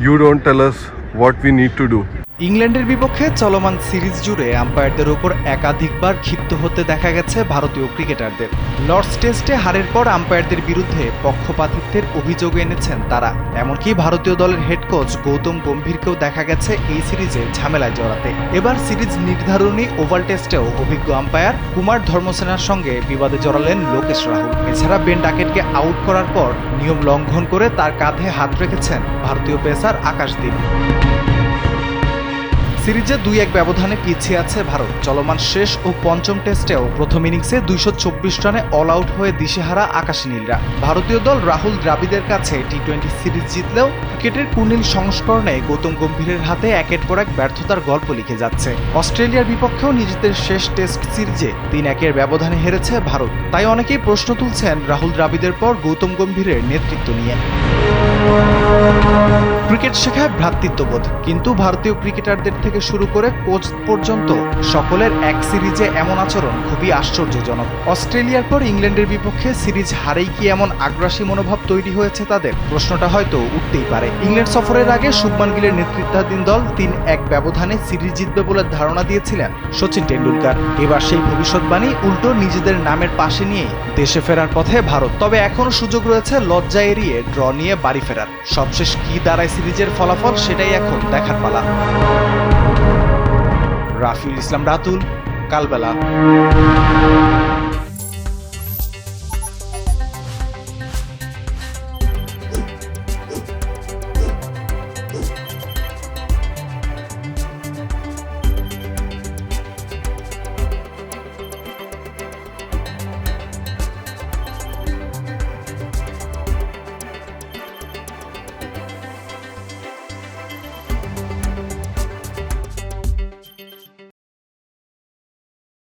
You don't tell us what we need to do. ইংল্যান্ডের বিপক্ষে চলমান সিরিজ জুড়ে আম্পায়ারদের উপর একাধিকবার ক্ষিপ্ত হতে দেখা গেছে ভারতীয় ক্রিকেটারদের। লর্ডস টেস্টে হারের পর আম্পায়ারদের বিরুদ্ধে পক্ষপাতিত্বের অভিযোগ এনেছেন তারা। এমনকি ভারতীয় দলের হেড কোচ গৌতম গম্ভীরকেও দেখা গেছে এই সিরিজে ঝামেলায় জড়াতে। এবার সিরিজ নির্ধারণী ওভাল টেস্টেও অভিজ্ঞ আম্পায়ার কুমার ধর্মসেনার সঙ্গে বিবাদে জড়ালেন লোকেশ রাহুল। এছাড়া বেন ডাকেটকে আউট করার পর নিয়ম লঙ্ঘন করে তার কাঁধে হাত রেখেছেন ভারতীয় পেসার আকাশদীপ। সিরিজে 2-1 ব্যবধানে পিছিয়ে আছে ভারত। চলমান শেষ ও পঞ্চম টেস্টেও প্রথম ইনিংসে 224 রানে অল আউট হয়ে দিশেহারা আকাশী নীলরা। ভারতীয় দল রাহুল দ্রাবিড়ের কাছে টি-20 সিরিজ জিতলেও ক্রিকেটের কুর্নিল সংস্করণে গৌতম গম্ভীরের হাতে একের পর এক ব্যর্থতার গল্প লিখে যাচ্ছে। অস্ট্রেলিয়ার বিপক্ষেও নিজেদের শেষ টেস্ট সিরিজে 3-1 ব্যবধানে হেরেছে ভারত। তাই অনেকেই প্রশ্ন তুলছেন রাহুল দ্রাবিড়ের পর গৌতম গম্ভীরের নেতৃত্ব নিয়ে। ক্রিকেট শেখায় ভ্রাতৃত্ববোধ, কিন্তু ভারতীয় ক্রিকেটারদের থেকে শুরু করে কোচ পর্যন্ত সকলের এক সিরিজে এমন আচরণ খুবই আশ্চর্যজনক। অস্ট্রেলিয়ার পর ইংল্যান্ডের বিপক্ষে সিরিজ হারেই কি এমন আগ্রাসী মনোভাব তৈরি হয়েছে তাদের? প্রশ্নটা হয়তো উঠতেই পারে। ইংল্যান্ড সফরের আগে শুভমান গিলের নেতৃত্বাধীন দল 3-1 ব্যবধানে সিরিজ জিতবে বলে ধারণা দিয়েছিলেন সচিন টেন্ডুলকার। এবার সেই ভবিষ্যৎবাণী উল্টো নিজেদের নামের পাশে নিয়েই দেশে ফেরার পথে ভারত। তবে এখনও সুযোগ রয়েছে লজ্জা এড়িয়ে ড্র নিয়ে বাড়ি ফেরার। সবশেষ কি দাঁড়ায় সিরিজের ফলাফল, সেটাই এখন দেখার পালা। রাফিউল ইসলাম রাতুল, কালবেলা।